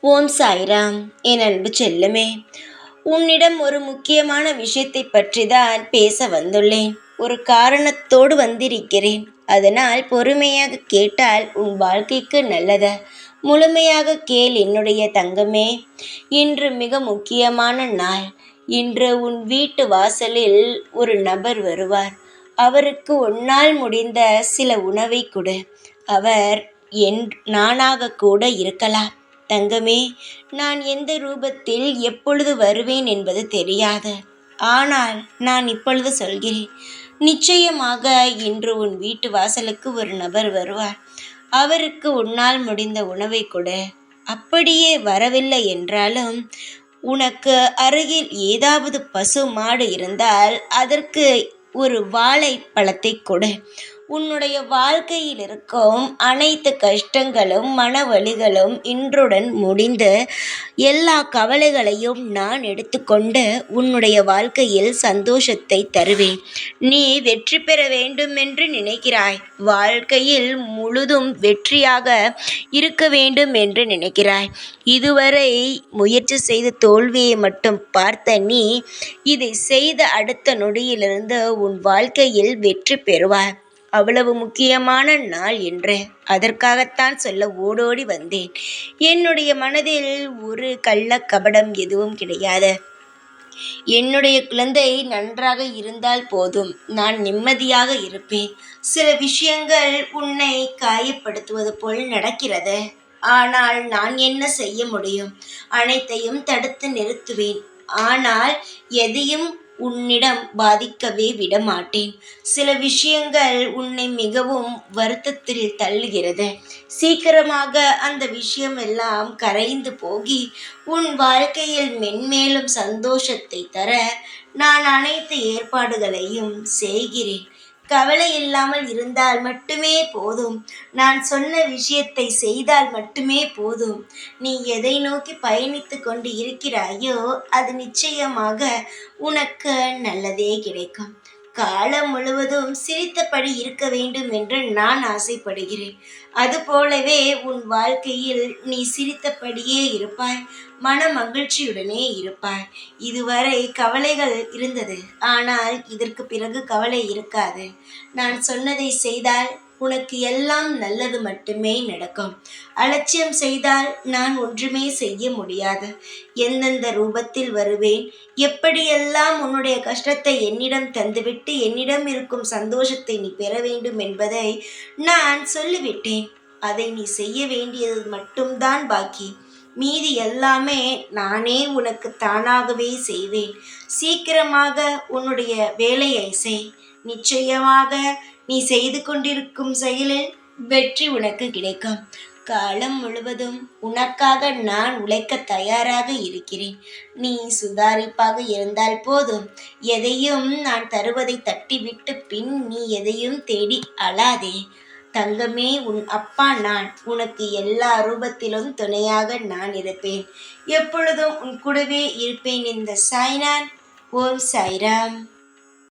ஓம் சாய்ராம். என் அன்பு செல்லுமே, உன்னிடம் ஒரு முக்கியமான விஷயத்தை பற்றி தான் பேச வந்துள்ளேன். ஒரு காரணத்தோடு வந்திருக்கிறேன். அதனால் பொறுமையாக கேட்டால் உன் வாழ்க்கைக்கு நல்லது. முழுமையாக கேள் என்னுடைய தங்கமே. இன்று மிக முக்கியமான நாள். இன்று உன் வீட்டு வாசலில் ஒரு நபர் வருவார். அவருக்கு உன்னால் முடிந்த சில உணவை கொடு. அவர் நானாக கூட இருக்கலாம். தங்கமே, நான் எந்த ரூபத்தில் எப்பொழுது வருவேன் என்பது தெரியாது. ஆனால் நான் இப்பொழுது சொல்கிறேன். நிச்சயமாக இன்று உன் வீட்டு வாசலுக்கு ஒரு நபர் வருவார். அவருக்கு உன்னால் முடிந்த உணவை கொடு. அப்படியே வரவில்லை என்றாலும் உனக்கு அருகில் ஏதாவது பசு மாடு இருந்தால் அதற்கு ஒரு வாழை பழத்தை கொடு. உன்னுடைய வாழ்க்கையில் இருக்கும் அனைத்து கஷ்டங்களும் மனவலிகளும் இன்றுடன் முடிந்து எல்லா கவலைகளையும் நான் எடுத்துக்கொண்டு உன்னுடைய வாழ்க்கையில் சந்தோஷத்தை தருவேன். நீ வெற்றி பெற வேண்டும் என்று நினைக்கிறாய். வாழ்க்கையில் முழுதும் வெற்றியாக இருக்க வேண்டும் என்று நினைக்கிறாய். இதுவரை முயற்சி செய்த தோல்வியை மட்டும் பார்த்த நீ இதை செய்த அடுத்த நொடியிலிருந்து உன் வாழ்க்கையில் வெற்றி பெறுவாய். அவ்வளவு முக்கியமான நாள் என்று அதற்காகத்தான் சொல்ல ஓடோடி வந்தேன். என்னுடைய மனதில் ஒரு கள்ள கபடம் எதுவும் கிடையாது. என்னுடைய குழந்தை நன்றாக இருந்தால் போதும், நான் நிம்மதியாக இருப்பேன். சில விஷயங்கள் உன்னை காயப்படுத்துவது போல் நடக்கிறது. ஆனால் நான் என்ன செய்ய முடியும்? அனைத்தையும் தடுத்து நிறுத்துவேன். ஆனால் எதையும் உன்னிடம் பாதிக்கவே விடமாட்டேன். சில விஷயங்கள் உன்னை மிகவும் வருத்தத்தில் தள்ளுகிறது. சீக்கிரமாக அந்த விஷயம் எல்லாம் கரைந்து போகி உன் வாழ்க்கையில் மென்மேலும் சந்தோஷத்தை தர நான் அனைத்து ஏற்பாடுகளையும் செய்கிறேன். கவலை இல்லாமல் இருந்தால் மட்டுமே போதும். நான் சொன்ன விஷயத்தை செய்தால் மட்டுமே போதும். நீ எதை நோக்கி பயணித்து கொண்டு இருக்கிறாயோ அது நிச்சயமாக உனக்கு நல்லதே கிடைக்கும். காலம் முழுவதும் சிரித்தபடி இருக்க வேண்டும் என்று நான் ஆசைப்படுகிறேன். அதுபோலவே உன் வாழ்க்கையில் நீ சிரித்தபடியே இருப்பாய். மன மகிழ்ச்சியுடனே இருப்பாய். இதுவரை கவலைகள் இருந்தது, ஆனால் இதற்கு பிறகு கவலை இருக்காது. நான் சொன்னதை செய்தால் உனக்கு எல்லாம் நல்லது மட்டுமே நடக்கும். அலட்சியம் செய்தால் நான் ஒன்றுமே செய்ய முடியாது. எந்தெந்த ரூபத்தில் வருவேன், எப்படியெல்லாம் உன்னுடைய கஷ்டத்தை என்னிடம் தந்துவிட்டு என்னிடம் இருக்கும் சந்தோஷத்தை நீ பெற வேண்டும் என்பதை நான் சொல்லிவிட்டேன். அதை நீ செய்ய வேண்டியது மட்டும்தான் பாக்கி. மீதி எல்லாமே நானே உனக்கு தானாகவே செய்வேன். சீக்கிரமாக உன்னுடைய வேலையை செய். நிச்சயமாக நீ செய்து கொண்டிருக்கும் செயலில் வெற்றி உனக்கு கிடைக்கும். காலம் முழுவதும் உனக்காக நான் உழைக்க தயாராக இருக்கிறேன். நீ சுதாரிப்பாக இருந்தால் போதும். எதையும் நான் தருவதை தட்டிவிட்டு பின் நீ எதையும் தேடி அழாதே. தங்கமே, உன் அப்பா நான். உனக்கு எல்லா ரூபத்திலும் துணையாக நான் இருப்பேன். எப்பொழுதும் உன் கூடவே இருப்பேன். இந்த சாய்நான். ஓம் சாய்ராம்.